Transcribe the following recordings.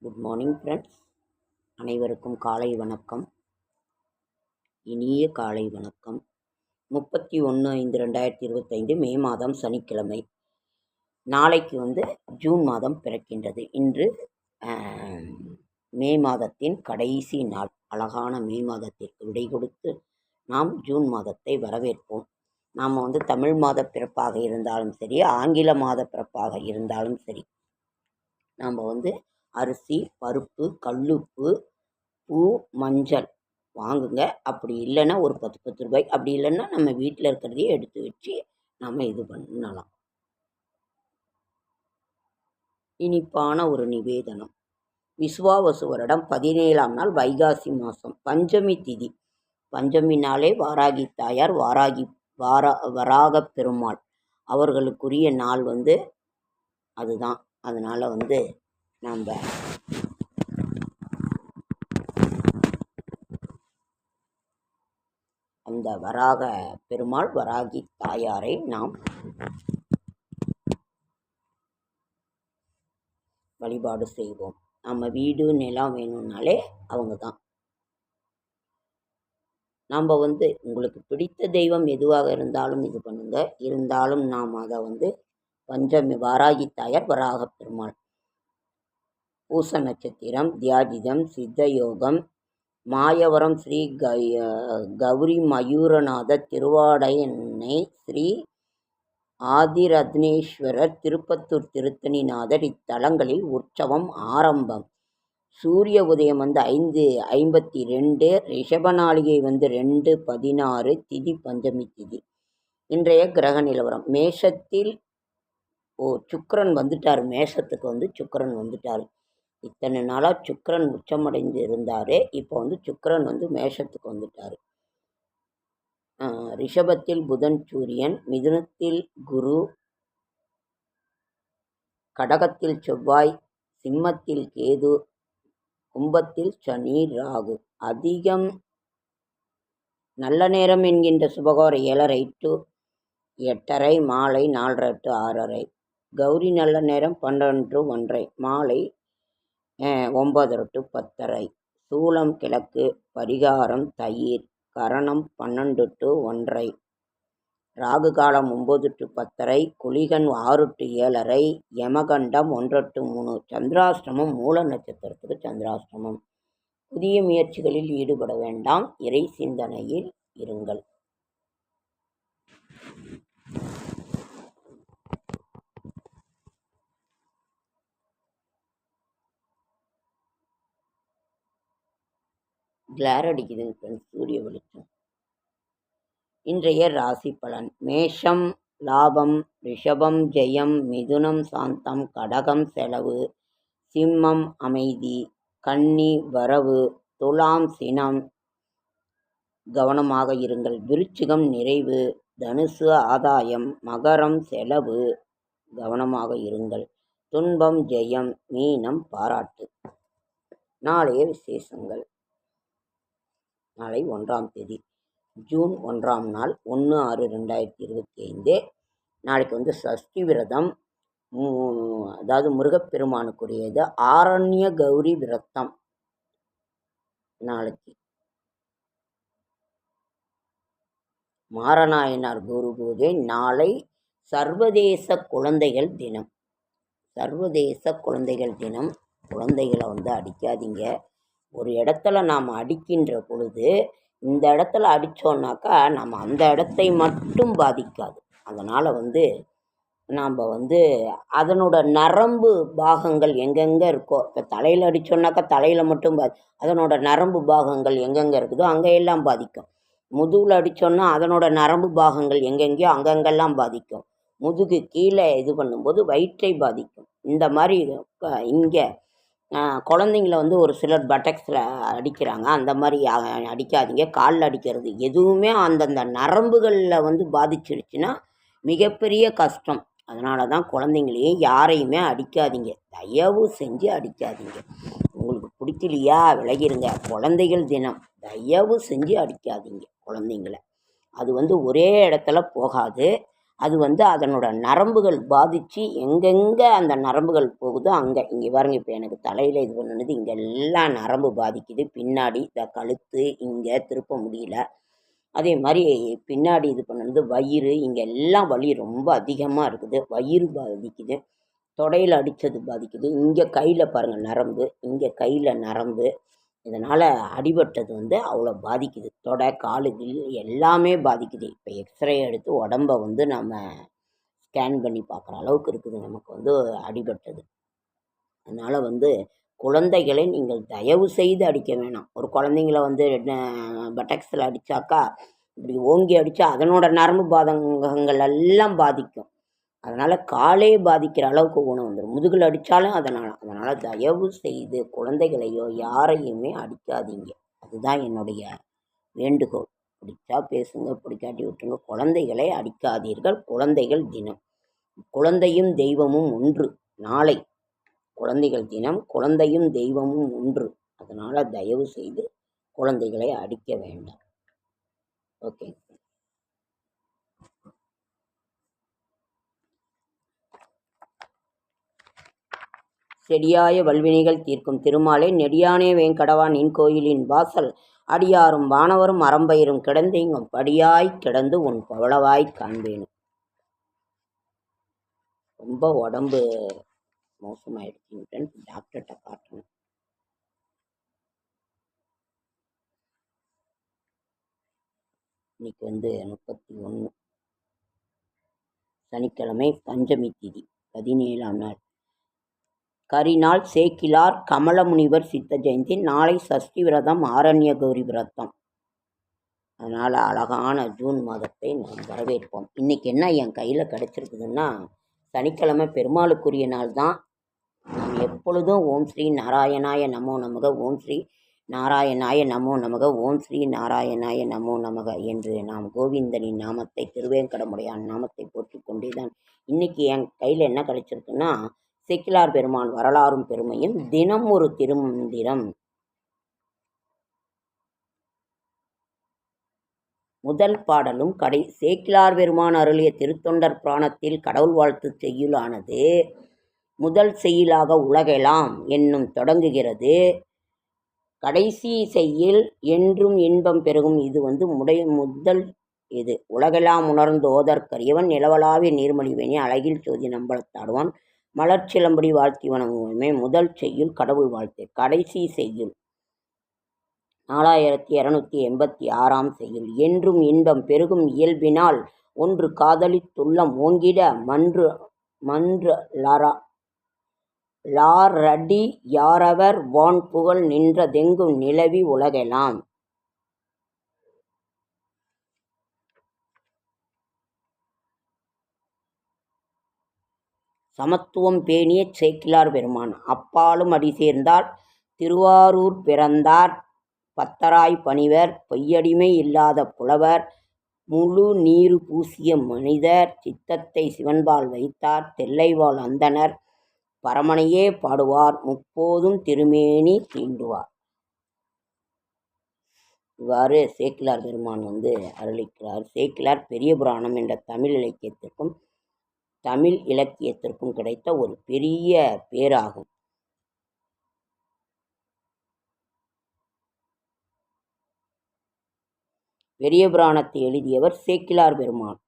Good morning friends. அனைவருக்கும் காலை வணக்கம். இனிய காலை வணக்கம். 31/5/2025 மே மாதம் சனிக்கிழமை. நாளைக்கு ஜூன் மாதம் பிறக்கின்றது. இன்று மே மாதத்தின் கடைசி நாள். அழகான மே மாதத்திற்கு விடை கொடுத்து நாம் ஜூன் மாதத்தை வரவேற்போம். நாம் தமிழ் மாத பிறப்பாக இருந்தாலும் சரி, ஆங்கில மாத பிறப்பாக இருந்தாலும் சரி, நாம் அரிசி, பருப்பு, கல்லுப்பு, பூ, மஞ்சள் வாங்குங்க. அப்படி இல்லைன்னா ஒரு 10 ரூபாய், அப்படி இல்லைன்னா நம்ம வீட்டில் இருக்கிறதையே எடுத்து வச்சு நம்ம இது பண்ணலாம். இனிப்பான ஒரு நிவேதனம். விசுவாவசு வருடம் 17ஆம் நாள் வைகாசி மாதம் பஞ்சமி திதி. பஞ்சமி நாளே வாராகி தாயார், வராக பெருமாள் அவர்களுக்குரிய நாள் அதுதான். அதனால் நாம் அந்த வராக பெருமாள், வராகி தாயாரை நாம் வழிபாடு செய்வோம். நம்ம வீடு நிலம் வேணும்னாலே அவங்க தான். நாம் உங்களுக்கு பிடித்த தெய்வம் எதுவாக இருந்தாலும் இது பண்ணுங்க. இருந்தாலும் நாம் அதை பஞ்சமி வாராகி தாயார், வராக பெருமாள், பூச நட்சத்திரம், தியாஜிதம், சித்தயோகம், மாயவரம் ஸ்ரீ கௌரி மயூரநாத திருவாடையன்னை, ஸ்ரீ ஆதிரத்னேஸ்வரர், திருப்பத்தூர் திருத்தணிநாதர் இத்தலங்களில் உற்சவம் ஆரம்பம். சூரிய உதயம் 5:52, ரிஷபநாளிகை 2:16, திதி பஞ்சமி திதி. இன்றைய கிரக நிலவரம். மேஷத்தில் சுக்கிரன் வந்துட்டார். மேஷத்துக்கு சுக்கிரன் வந்துட்டார். இத்தனை நாளாக சுக்கிரன் உச்சமடைந்து இருந்தார். இப்போ சுக்கிரன் மேஷத்துக்கு வந்துட்டார். ரிஷபத்தில் புதன் சூரியன், மிதுனத்தில் குரு, கடகத்தில் செவ்வாய், சிம்மத்தில் கேது, கும்பத்தில் சனி, ராகு. அதிகம் நல்ல நேரம் என்கின்ற சுபகோர 7:30 to 8:30, மாலை 4:30 to 6:30. கௌரி நல்ல நேரம் 12 to 1:30, மாலை 9:30 to 10:30. சூலம் கிழக்கு, பரிகாரம் தயிர், கரணம் 12 to 1:30, ராகு காலம் 9 to 10:30, குளிகன் 6 to 7:30, யமகண்டம் 1 to 3. சந்திராஷ்டமம் மூல நட்சத்திரத்துக்கு சந்திராஷ்டமம். புதிய முயற்சிகளில் ஈடுபட வேண்டாம். இறை சிந்தனையில் இருங்கள். கிளார் அடிக்குதுங்க ஃப்ரெண்ட்ஸ், சூரிய வெளிச்சம். இன்றைய ராசி பலன். மேஷம் லாபம், ரிஷபம் ஜெயம், மிதுனம் சாந்தம், கடகம் செலவு, சிம்மம் அமைதி, கன்னி வரவு, துலாம் சினம், கவனமாக இருங்கள். விருச்சிகம் நிறைவு, தனுசு ஆதாயம், மகரம் செலவு, கவனமாக இருங்கள். துன்பம் ஜெயம், மீனம் பாராட்டு. நாளைய விசேஷங்கள். நாளை 1ஆம் தேதி, ஜூன் 1ஆம் நாள், 1/6/2025. நாளைக்கு சஷ்டி விரதம், அதாவது முருகப்பெருமானுக்குரியது. ஆரண்ய கௌரி விரதம் நாளைக்கு. மாரநாயனார் குரு பூஜை நாளை. சர்வதேச குழந்தைகள் தினம். சர்வதேச குழந்தைகள் தினம். குழந்தைகளை அடிக்காதீங்க. ஒரு இடத்துல நாம் அடிக்கின்ற பொழுது இந்த இடத்துல அடித்தோன்னாக்கா நம்ம அந்த இடத்தை மட்டும் பாதிக்காது. அதனால் நாம் அதனோட நரம்பு பாகங்கள் எங்கெங்கே இருக்கோ, இப்போ தலையில் அடித்தோன்னாக்கா தலையில் மட்டும் அதனோட நரம்பு பாகங்கள் எங்கெங்கே இருக்குதோ அங்கெல்லாம் பாதிக்கும். முதுகில் அடித்தோன்னா அதனோட நரம்பு பாகங்கள் எங்கெங்கேயோ அங்கங்கெல்லாம் பாதிக்கும். முதுகு கீழே இது பண்ணும்போது வயிற்றை பாதிக்கும். இந்த மாதிரி இங்கே குழந்தைங்கள ஒரு சிலர் பட்டக்ஸில் அடிக்கிறாங்க. அந்த மாதிரி அடிக்காதீங்க. காலில் அடிக்கிறது எதுவுமே அந்தந்த நரம்புகளில் பாதிச்சிருச்சுன்னா மிகப்பெரிய கஷ்டம். அதனால தான் குழந்தைங்களையே யாரையுமே அடிக்காதீங்க. தயவு செஞ்சு அடிக்காதீங்க. உங்களுக்கு பிடிக்கலையா விலகிருங்க. குழந்தைகள் தினம். தயவு செஞ்சு அடிக்காதீங்க குழந்தைங்கள. அது ஒரே இடத்துல போகாது. அது வந்து அதனோட நரம்புகள் பாதித்து எங்கெங்கே அந்த நரம்புகள் போகுதோ அங்கே இங்கே பாருங்க. இப்போ எனக்கு தலையில் இது பண்ணுனது இங்கெல்லாம் நரம்பு பாதிக்குது. பின்னாடி இந்த கழுத்து இங்கே திருப்ப முடியல. அதே மாதிரி பின்னாடி இது பண்ணுனது வயிறு இங்கே எல்லாம் வலி ரொம்ப அதிகமாக இருக்குது. வயிறு பாதிக்குது, தொடையில் அடித்தது பாதிக்குது. இங்கே கையில் பாருங்கள் நரம்பு, இங்கே கையில் நரம்பு. இதனால் அடிபட்டது வந்து அவ்வளோ பாதிக்குது. தொடை, காலுகள் எல்லாமே பாதிக்குது. இப்போ எக்ஸ்ரே எடுத்து உடம்ப வந்து நம்ம ஸ்கேன் பண்ணி பார்க்குற அளவுக்கு இருக்குது நமக்கு வந்து அடிபட்டது. அதனால் வந்து குழந்தைகளை நீங்கள் தயவு செய்து அடிக்க வேணாம். ஒரு குழந்தைங்கள வந்து பட்டக்ஸில் அடித்தாக்கா இப்படி ஓங்கி அடித்தா அதனோட நரம்பு பாதகங்கள் எல்லாம் பாதிக்கும். அதனால் காலே பாதிக்கிற அளவுக்கு குணம் வந்துடும். முதுகில் அடித்தாலும் அதனால் தயவு செய்து குழந்தைகளையோ யாரையுமே அடிக்காதீங்க. அதுதான் என்னுடைய வேண்டுகோள். பிடிச்சா பேசுங்க, பிடிக்காட்டி விட்டுருங்க. குழந்தைகளை அடிக்காதீர்கள். குழந்தைகள் தினம். குழந்தையும் தெய்வமும் ஒன்று. நாளை குழந்தைகள் தினம். குழந்தையும் தெய்வமும் ஒன்று. அதனால் தயவு செய்து குழந்தைகளை அடிக்க வேண்டாம். ஓகே. செடியாய வல்வினைகள் தீர்க்கும் திருமாலே நெடியானே வேங்கடவா நின் கோயிலின் வாசல் அடியாரும் வானவரும் அறம்பயிரும் கிடந்தீங்கும் படியாய் கிடந்து உன் பவளவாய் காண்பேனும். ரொம்ப உடம்பு மோசமாயிடுச்சுன்னு டாக்டர்கிட்ட காட்டணும். இன்னைக்கு வந்து 31 சனிக்கிழமை, பஞ்சமி திதி, 17ஆம் நாள், கரிநாள், சேக்கிலார் கமலமுனிவர் சித்த ஜெயந்தி. நாளை சஷ்டி விரதம், ஆரண்ய கௌரி விரதம். அதனால் அழகான ஜூன் மாதத்தை நாம் வரவேற்போம். இன்றைக்கி என்ன என் கையில் கிடச்சிருக்குதுன்னா, சனிக்கிழமை பெருமாளுக்குரிய நாள் தான். நாம் எப்பொழுதும் ஓம் ஸ்ரீ நாராயணாய நமோ நமக, ஓம் ஸ்ரீ நாராயணாய நமோ நமக, ஓம் ஸ்ரீ நாராயணாய நமோ நமக என்று நாம் கோவிந்தனின் நாமத்தை, திருவேங்கடமுடையான் நாமத்தை போற்றிக் கொண்டே தான். இன்றைக்கி என் கையில் என்ன கிடச்சிருக்குன்னா, சேக்கிலார் பெருமான் வரலாறும் பெருமையும், தினம் ஒரு திருமந்திரம். முதல் பாடலும் சேக்கிலார் பெருமான் அருளிய திருத்தொண்டர் புராணத்தில் கடவுள் வாழ்த்து செய்யுளானது முதல் செய்யுளாக உலகெலாம் என்னும் தொடங்குகிறது. கடைசி செய்யுள் என்றும் இன்பம் பெருகும். இது வந்து முதல் இது. உலகெல்லாம் உணர்ந்து ஓதற்கரியவன் நிலவலாவிய நீர்மொழிவேணி அழகில் ஜோதி நம்பலத்தாடுவான் மலர்ச்சிலம்படி வாழ்த்தி வணங்குவமே. முதல் செய்யுள் கடவுள் வாழ்த்து. கடைசி செய்யுள் 4286ஆம் செய்யுள். என்றும் இன்பம் பெருகும் இயல்பினால் ஒன்று காதலித்துள்ளம் ஓங்கிட மன்று லாரடி யாரவர் வான் புகழ் நின்றதெங்கும் நிலவி உலகெலாம். சமத்துவம் பேணிய சேக்கிலார் பெருமான் அப்பாலும் அடி சேர்ந்தார் திருவாரூர் பிறந்தார் பத்தராய் பணிவர் பொய்யடிமை இல்லாத புலவர் முழு நீரு பூசிய மனிதர் சித்தத்தை சிவன்பால் வைத்தார் தெல்லைவாழ் அந்தனர் பரமனையே பாடுவார் முப்போதும் திருமேனி தீண்டுவார். இவ்வாறு சேக்கிலார் பெருமான் வந்து அருளிக்கிறார். சேக்கிலார் பெரிய புராணம் என்ற தமிழ் இலக்கியத்திற்கும் கிடைத்த ஒரு பெரிய பேராகும். பெரிய புராணத்தை எழுதியவர் சேக்கிலார் பெருமான்.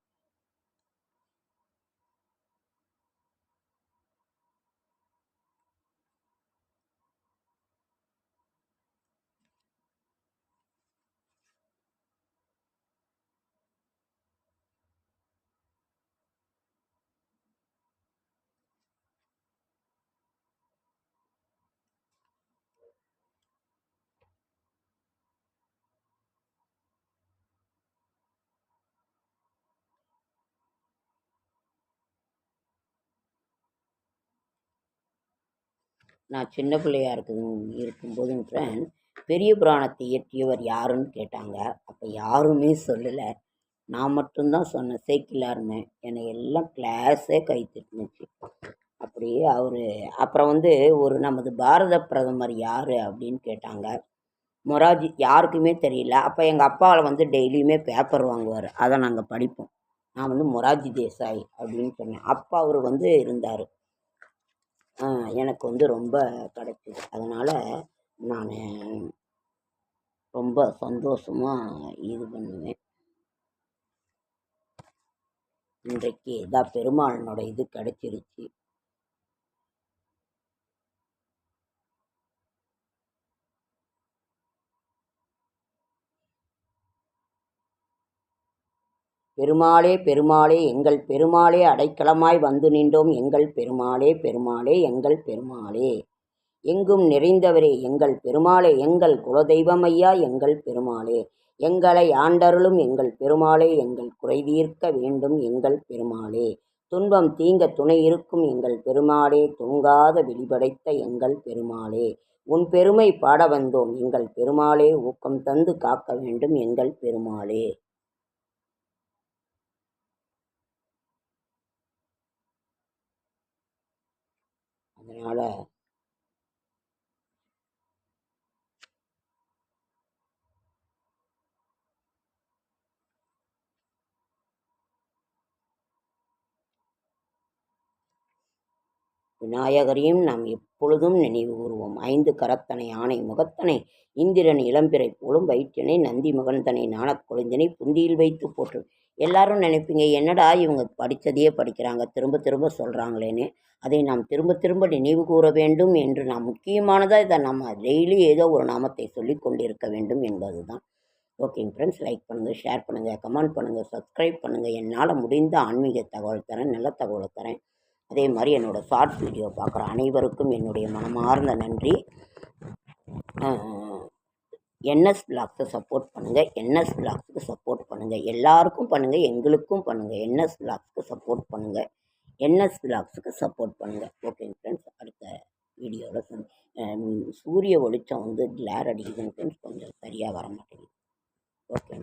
நான் சின்ன பிள்ளையா இருக்கும்போதும் ஃப்ரெண்ட் பெரிய புராணத்தை இயற்றியவர் யாருன்னு கேட்டாங்க. அப்போ யாருமே சொல்லலை. நான் மட்டும்தான் சொன்னேன் சேக்கிலார்னு. என்னை எல்லாம் கிளாஸே கை தட்டுனுச்சு. அப்படியே அப்புறம் வந்து நமது பாரத பிரதமர் யார் அப்படின்னு கேட்டாங்க. மொராஜி. யாருக்குமே தெரியல. அப்போ எங்கள் அப்பாவில் வந்து டெய்லியுமே பேப்பர் வாங்குவார். அதை நாங்கள் படிப்போம். நான் வந்து மொரார்ஜி தேசாய் அப்படின்னு சொன்னேன். அப்போ அவர் வந்து இருந்தார். எனக்கு வந்து ரொம்ப கிடச்சிது. அதனால் நான் ரொம்ப சந்தோஷமாக இது பண்ணுவேன். இன்றைக்கு இதான் பெருமாளனோட இது கிடச்சிருச்சு. பெருமாளே பெருமாளே எங்கள் பெருமாளே அடைக்கலமாய் வந்து நின்றோம் எங்கள் பெருமாளே பெருமாளே எங்கள் பெருமாளே எங்கும் நிறைந்தவரே எங்கள் பெருமாளே எங்கள் குலதெய்வமையா எங்கள் பெருமாளே எங்களை ஆண்டருளும் எங்கள் பெருமாளே எங்கள் குறைதீர்க்க வேண்டும் எங்கள் பெருமாளே துன்பம் தீங்க துணை இருக்கும் எங்கள் பெருமாளே தூங்காத விழிபடைத்த எங்கள் பெருமாளே உன் பெருமை பாட வந்தோம் எங்கள் பெருமாளே ஊக்கம் தந்து காக்க வேண்டும் எங்கள் பெருமாளே. அதனால் விநாயகரையும் நாம் எப்பொழுதும் நினைவு கூறுவோம். 5 கரத்தனை ஆணை முகத்தனை இந்திரன் இளம்பிறை போலும் வயிற்றினை நந்தி மகன்தனை நாணக் கொழுந்தினை புந்தியில் வைத்து போற்று. எல்லாரும் நினைப்பீங்க, என்னடா இவங்க படித்ததையே படிக்கிறாங்க, திரும்ப திரும்ப சொல்கிறாங்களேன்னு. அதை நாம் திரும்ப திரும்ப நினைவு கூற வேண்டும் என்று நாம் முக்கியமானதாக இதை நம்ம டெய்லி ஏதோ ஒரு நாமத்தை சொல்லி கொண்டிருக்க வேண்டும் என்பது தான். ஓகேங்க ஃப்ரெண்ட்ஸ், லைக் பண்ணுங்கள், ஷேர் பண்ணுங்கள், கமெண்ட் பண்ணுங்கள், சப்ஸ்கிரைப் பண்ணுங்கள். என்னால் முடிந்த ஆன்மீக தகவல் தரேன், நல்ல தகவலை தரேன். அதே மாதிரி என்னோடய ஷார்ட் வீடியோ பார்க்குற அனைவருக்கும் என்னுடைய மனமார்ந்த நன்றி. என்எஸ் விலாக்ஸை சப்போர்ட் பண்ணுங்கள், என்எஸ் விலாக்ஸுக்கு சப்போர்ட் பண்ணுங்கள், எல்லாருக்கும் பண்ணுங்கள், எங்களுக்கும் பண்ணுங்கள். என்எஸ் விலாக்ஸுக்கு சப்போர்ட் பண்ணுங்கள், என்எஸ் விலாக்ஸுக்கு சப்போர்ட் பண்ணுங்கள். ஓகேங்க ஃப்ரெண்ட்ஸ், அடுத்த வீடியோவில் சூரிய வெளிச்சம் வந்து கிளார் அடிக்குதுங்க ஃப்ரெண்ட்ஸ், கொஞ்சம் சரியாக வர மாட்டேங்குது. ஓகே.